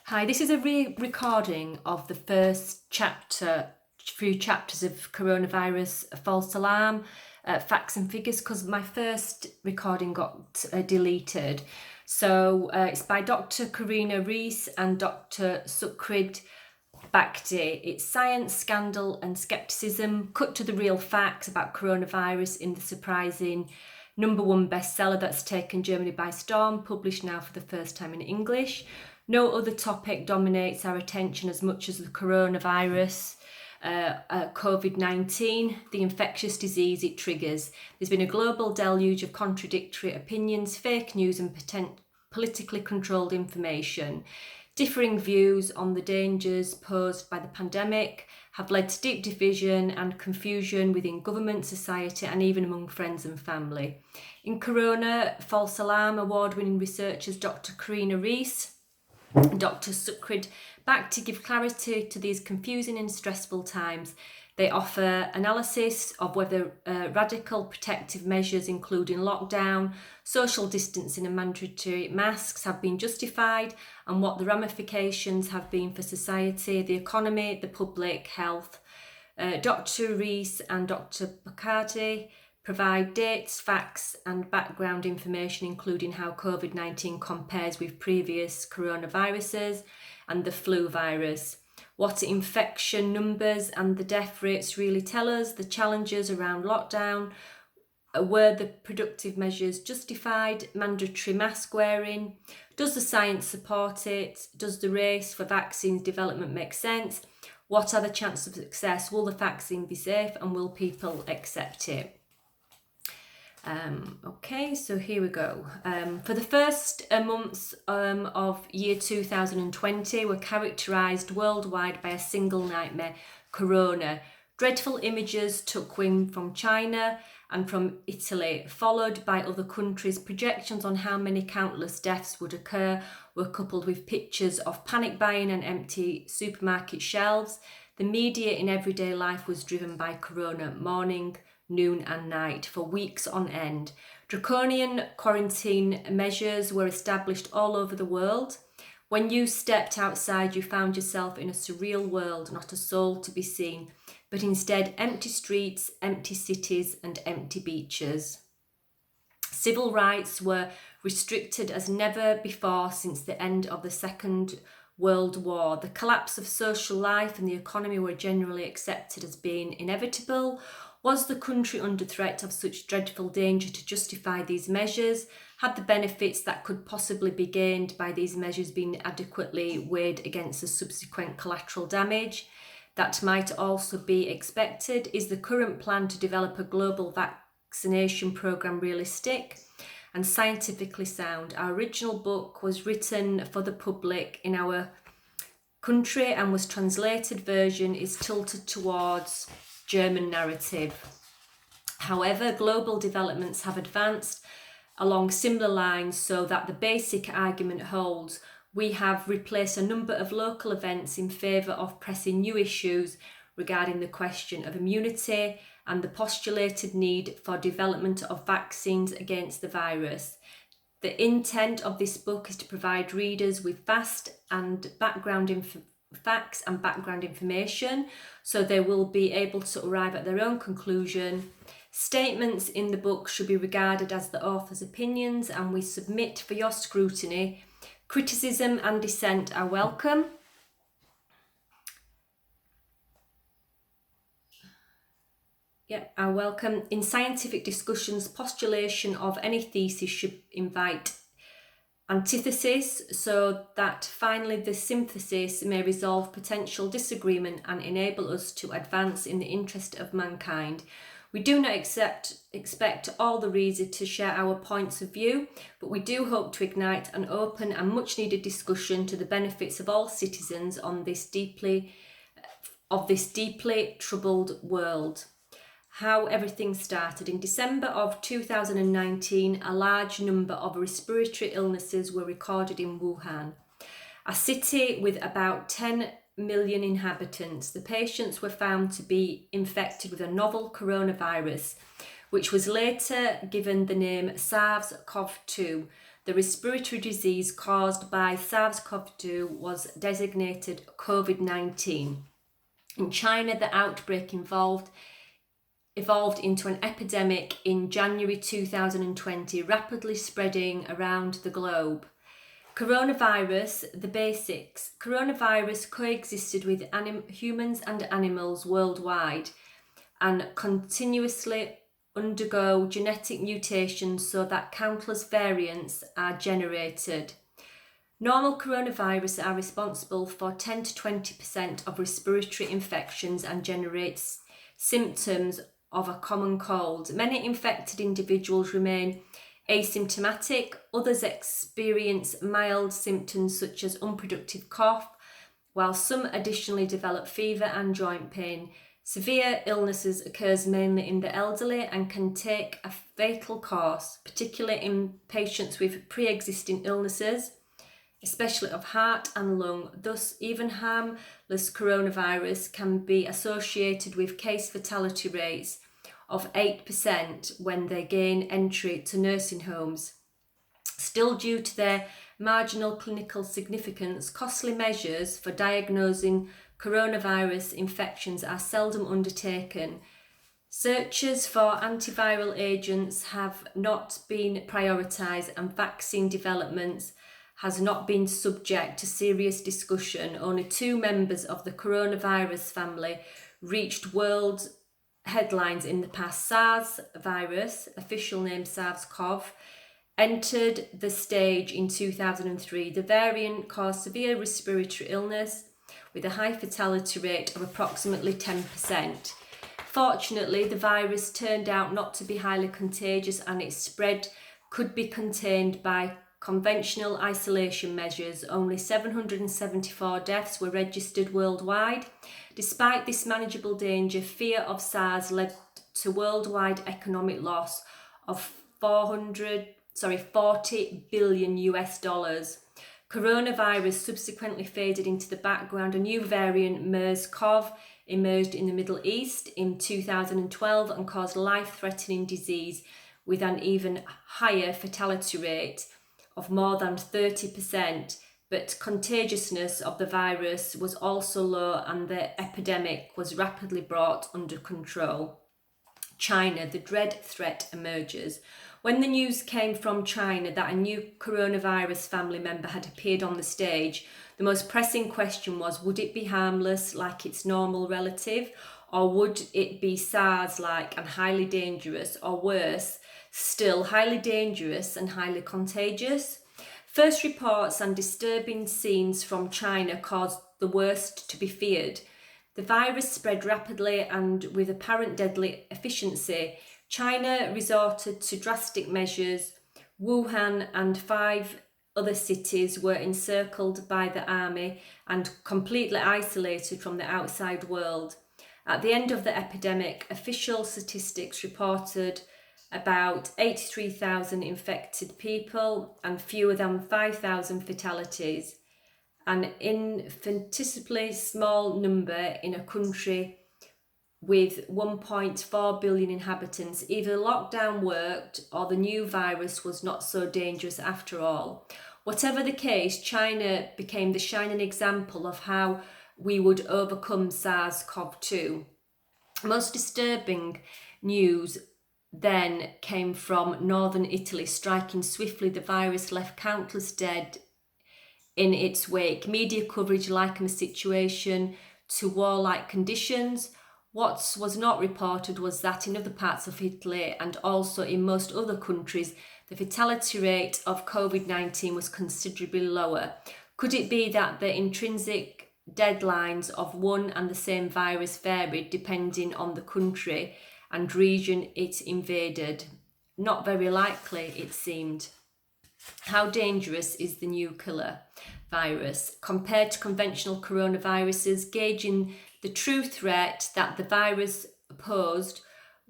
Hi, this is a re-recording of the first few chapters of Coronavirus False Alarm, Facts and Figures, because my first recording got deleted. So it's by Dr. Reiss and Dr. Sucharit, Bhakdi. It's science, scandal and skepticism, cut to the real facts about coronavirus in the surprising #1 bestseller that's taken Germany by storm, published now for the first time in English. No other topic dominates our attention as much as the coronavirus, COVID-19, the infectious disease it triggers. There's been a global deluge of contradictory opinions, fake news and politically controlled information. Differing views on the dangers posed by the pandemic have led to deep division and confusion within government, society and even among friends and family. In Corona False Alarm, award-winning researchers Dr. Katrina Reiss and Dr. Sucharit back to give clarity to these confusing and stressful times. They offer analysis of whether radical protective measures, including lockdown, social distancing and mandatory masks, have been justified and what the ramifications have been for society, the economy, the public health. Dr. Reiss and Dr. Bhakdi provide dates, facts and background information, including how COVID-19 compares with previous coronaviruses and the flu virus, what infection numbers and the death rates really tell us, the challenges around lockdown, were the productive measures justified, mandatory mask wearing, does the science support it, does the race for vaccines development make sense, what are the chances of success, will the vaccine be safe and will people accept it? Okay, so here we go. For the first months of year 2020 were characterised worldwide by a single nightmare, Corona. Dreadful images took wing from China and from Italy, followed by other countries. Projections on how many countless deaths would occur were coupled with pictures of panic buying and empty supermarket shelves. The media in everyday life was driven by Corona, morning, noon and night for weeks on end. Draconian quarantine measures were established all over the world. When you stepped outside, you found yourself in a surreal world, not a soul to be seen, but instead empty streets, empty cities and empty beaches. Civil rights were restricted as never before since the end of the Second World War. The collapse of social life and the economy were generally accepted as being inevitable. Was the country under threat of such dreadful danger to justify these measures? Had the benefits that could possibly be gained by these measures been adequately weighed against the subsequent collateral damage that might also be expected? Is the current plan to develop a global vaccination programme realistic and scientifically sound? Our original book was written for the public in our country and was translated version is tilted towards German narrative. However, global developments have advanced along similar lines so that the basic argument holds. We have replaced a number of local events in favour of pressing new issues regarding the question of immunity and the postulated need for development of vaccines against the virus. The intent of this book is to provide readers with facts and background information so they will be able to arrive at their own conclusion. Statements in the book should be regarded as the author's opinions and we submit for your scrutiny. Criticism and dissent are welcome. In scientific discussions, postulation of any thesis should invite antithesis so that finally the synthesis may resolve potential disagreement and enable us to advance in the interest of mankind. We do not expect all the readers to share our points of view, but we do hope to ignite an open and much needed discussion to the benefits of all citizens on this deeply troubled world. How everything started. In December of 2019, a large number of respiratory illnesses were recorded in Wuhan, a city with about 10 million inhabitants. The patients were found to be infected with a novel coronavirus, which was later given the name SARS-CoV-2. the respiratory disease caused by SARS-CoV-2 was designated COVID-19. In China, the outbreak evolved into an epidemic in January 2020, rapidly spreading around the globe. Coronavirus, the basics. Coronavirus coexisted with humans and animals worldwide and continuously undergo genetic mutations so that countless variants are generated. Normal coronavirus are responsible for 10 to 20% of respiratory infections and generates symptoms of a common cold. Many infected individuals remain asymptomatic, others experience mild symptoms such as unproductive cough, while some additionally develop fever and joint pain. Severe illnesses occurs mainly in the elderly and can take a fatal course, particularly in patients with pre-existing illnesses, especially of heart and lung. Thus, even harmless coronavirus can be associated with case fatality rates of 8% when they gain entry to nursing homes. Still, due to their marginal clinical significance, costly measures for diagnosing coronavirus infections are seldom undertaken. Searches for antiviral agents have not been prioritised, and vaccine developments has not been subject to serious discussion. Only 2 members of the coronavirus family reached world headlines in the past. SARS virus, official name SARS-CoV, entered the stage in 2003. The variant caused severe respiratory illness with a high fatality rate of approximately 10%. Fortunately, the virus turned out not to be highly contagious, and its spread could be contained by conventional isolation measures. Only 774 deaths were registered worldwide. Despite this manageable danger, fear of SARS led to worldwide economic loss of $40 billion US. Coronavirus subsequently faded into the background. A new variant, MERS-CoV, emerged in the Middle East in 2012 and caused life-threatening disease with an even higher fatality rate of more than 30%. But contagiousness of the virus was also low, and the epidemic was rapidly brought under control. China, the dread threat emerges. When the news came from China that a new coronavirus family member had appeared on the stage, the most pressing question was, would it be harmless like its normal relative, or would it be SARS-like and highly dangerous, or worse, still highly dangerous and highly contagious? First reports and disturbing scenes from China caused the worst to be feared. The virus spread rapidly and with apparent deadly efficiency. China resorted to drastic measures. Wuhan and 5 other cities were encircled by the army and completely isolated from the outside world. At the end of the epidemic, official statistics reported about 83,000 infected people and fewer than 5,000 fatalities. An infinitesimally small number in a country with 1.4 billion inhabitants. Either lockdown worked or the new virus was not so dangerous after all. Whatever the case, China became the shining example of how we would overcome SARS-CoV-2. Most disturbing news then came from northern Italy. Striking swiftly, the virus left countless dead in its wake. Media coverage likened the situation to warlike conditions. What was not reported was that in other parts of Italy and also in most other countries, the fatality rate of COVID-19 was considerably lower. Could it be that the intrinsic deadlines of one and the same virus varied depending on the country and region it invaded? Not very likely, it seemed. How dangerous is the new killer virus? Compared to conventional coronaviruses, gauging the true threat that the virus posed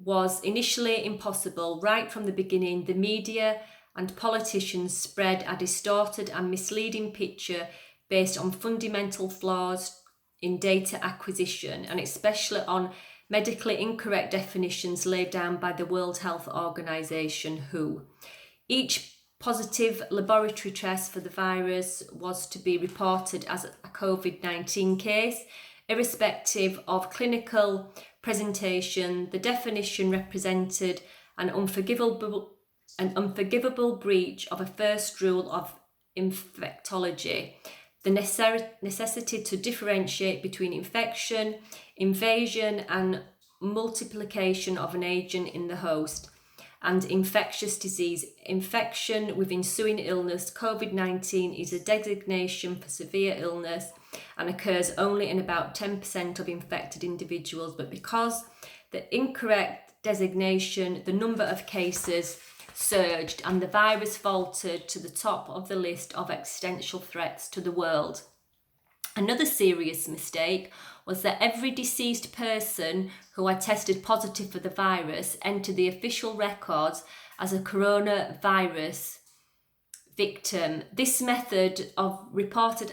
was initially impossible. Right from the beginning, the media and politicians spread a distorted and misleading picture based on fundamental flaws in data acquisition, and especially on medically incorrect definitions laid down by the World Health Organization, WHO. Each positive laboratory test for the virus was to be reported as a COVID-19 case, irrespective of clinical presentation. The definition represented an unforgivable breach of a first rule of infectology, the necessity to differentiate between infection, invasion, and multiplication of an agent in the host, and infectious disease. Infection with ensuing illness. COVID-19 is a designation for severe illness and occurs only in about 10% of infected individuals, but because the incorrect designation, the number of cases surged and the virus faltered to the top of the list of existential threats to the world. Another serious mistake was that every deceased person who had tested positive for the virus entered the official records as a coronavirus victim. This method of reporting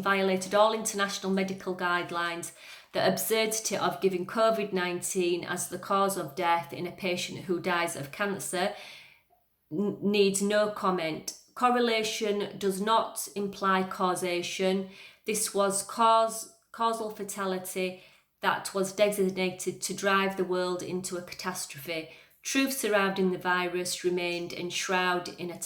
violated all international medical guidelines. The absurdity of giving COVID-19 as the cause of death in a patient who dies of cancer needs no comment. Correlation does not imply causation. This was causal fatality that was designated to drive the world into a catastrophe. Truth surrounding the virus remained enshrouded in a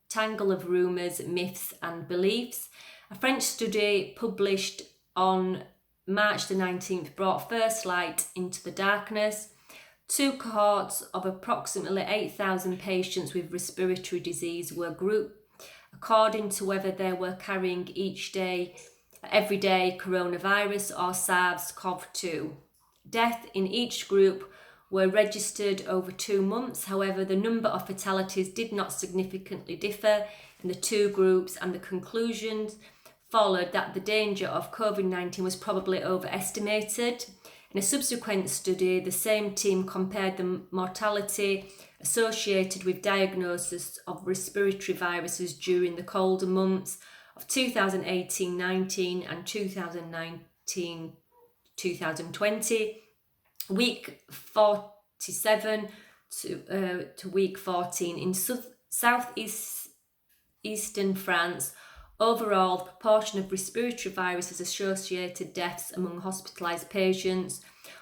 tangle of rumours, myths and beliefs. A French study published on March the 19th brought first light into the darkness. 2 cohorts of approximately 8,000 patients with respiratory disease were grouped according to whether they were carrying everyday coronavirus or SARS-CoV-2. Deaths in each group were registered over 2 months. However, the number of fatalities did not significantly differ in the 2 groups, and the conclusions followed that the danger of COVID-19 was probably overestimated. In a subsequent study, the same team compared the mortality associated with diagnosis of respiratory viruses during the colder months of 2018-19 and 2019-2020, week 47 to week 14 in southeastern France. Overall, the proportion of respiratory viruses associated deaths among hospitalised patients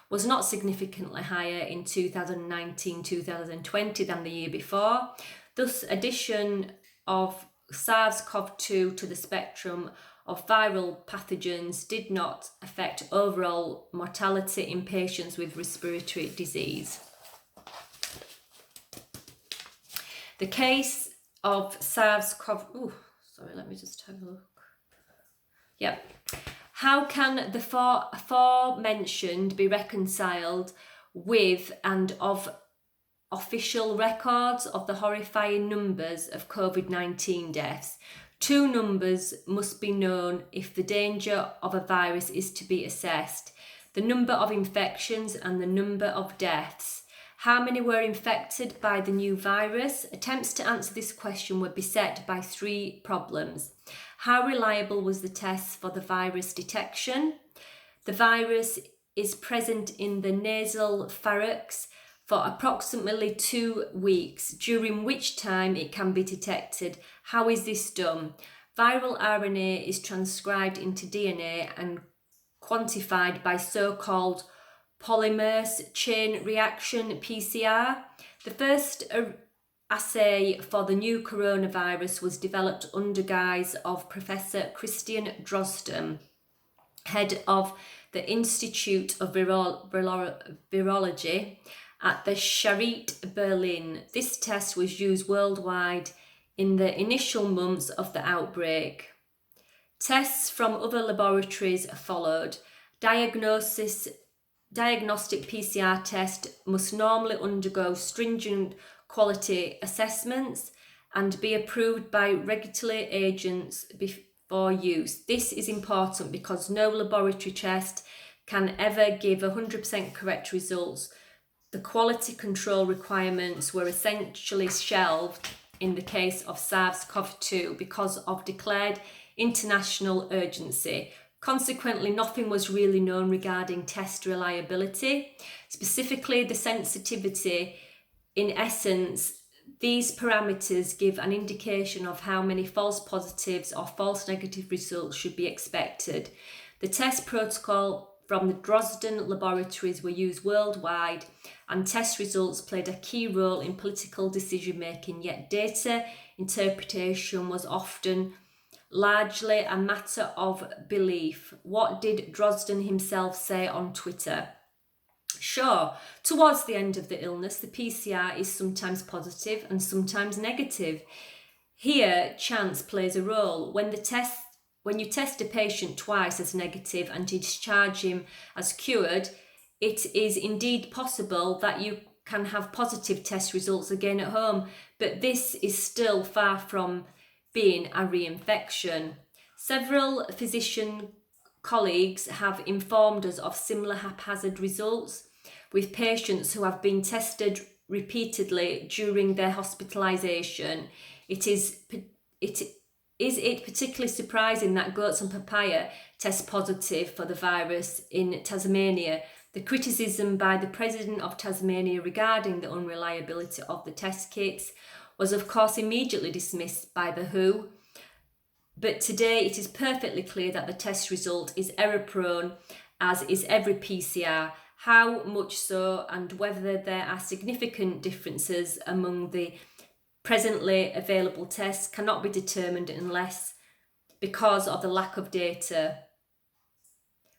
was not significantly higher in 2019-2020 than the year before. Thus, addition of SARS-CoV-2 to the spectrum of viral pathogens did not affect overall mortality in patients with respiratory disease. The case of SARS-CoV... let me just have a look. Yep. How can the aforementioned be reconciled with and of official records of the horrifying numbers of COVID-19 deaths? 2 numbers must be known if the danger of a virus is to be assessed: the number of infections and the number of deaths. How many were infected by the new virus? Attempts to answer this question were beset by 3 problems. How reliable was the test for the virus detection? The virus is present in the nasal pharynx for approximately 2 weeks, during which time it can be detected. How is this done? Viral RNA is transcribed into DNA and quantified by so-called polymerase chain reaction PCR. The first assay for the new coronavirus was developed under guise of Professor Christian Drosten, head of the Institute of Virology at the Sucharit, Berlin. This test was used worldwide in the initial months of the outbreak. Tests from other laboratories followed. Diagnostic PCR test must normally undergo stringent quality assessments and be approved by regulatory agents before use. This is important because no laboratory test can ever give 100% correct results. The quality control requirements were essentially shelved in the case of SARS-CoV-2 because of declared international urgency. Consequently, nothing was really known regarding test reliability, specifically the sensitivity. In essence, These parameters give an indication of how many false positives or false negative results should be expected. The test protocol from the Dresden laboratories were used worldwide, and test results played a key role in political decision making, yet data interpretation was often largely a matter of belief. What did Dresden himself say on Twitter? Sure, towards the end of the illness, the PCR is sometimes positive and sometimes negative. Here, chance plays a role. When you test a patient twice as negative and discharge him as cured, it is indeed possible that you can have positive test results again at home, but this is still far from being a reinfection. Several physician colleagues have informed us of similar haphazard results with patients who have been tested repeatedly during their hospitalisation. Is it particularly surprising that goats and papaya test positive for the virus in Tasmania? The criticism by the President of Tasmania regarding the unreliability of the test kits was of course immediately dismissed by the WHO, but today it is perfectly clear that the test result is error-prone, as is every PCR. How much so, and whether there are significant differences among the presently available tests, cannot be determined unless because of the lack of data.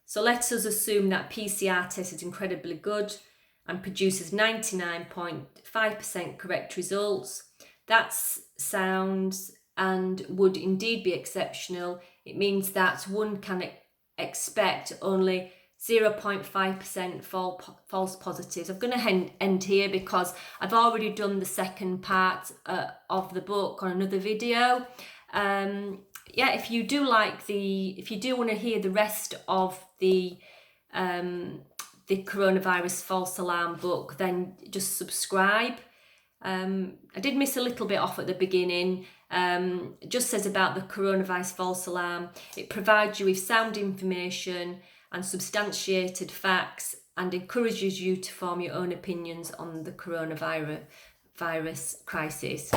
So let us assume that PCR test is incredibly good and produces 99.5% correct results. That sounds and would indeed be exceptional. It means that one can expect only 0.5% false positives. I'm going to end here because I've already done the second part of the book on another video. If you do want to hear the rest of the coronavirus false alarm book, then just subscribe. I did miss a little bit off at the beginning. It just says about the coronavirus false alarm. It provides you with sound information and substantiated facts and encourages you to form your own opinions on the coronavirus crisis.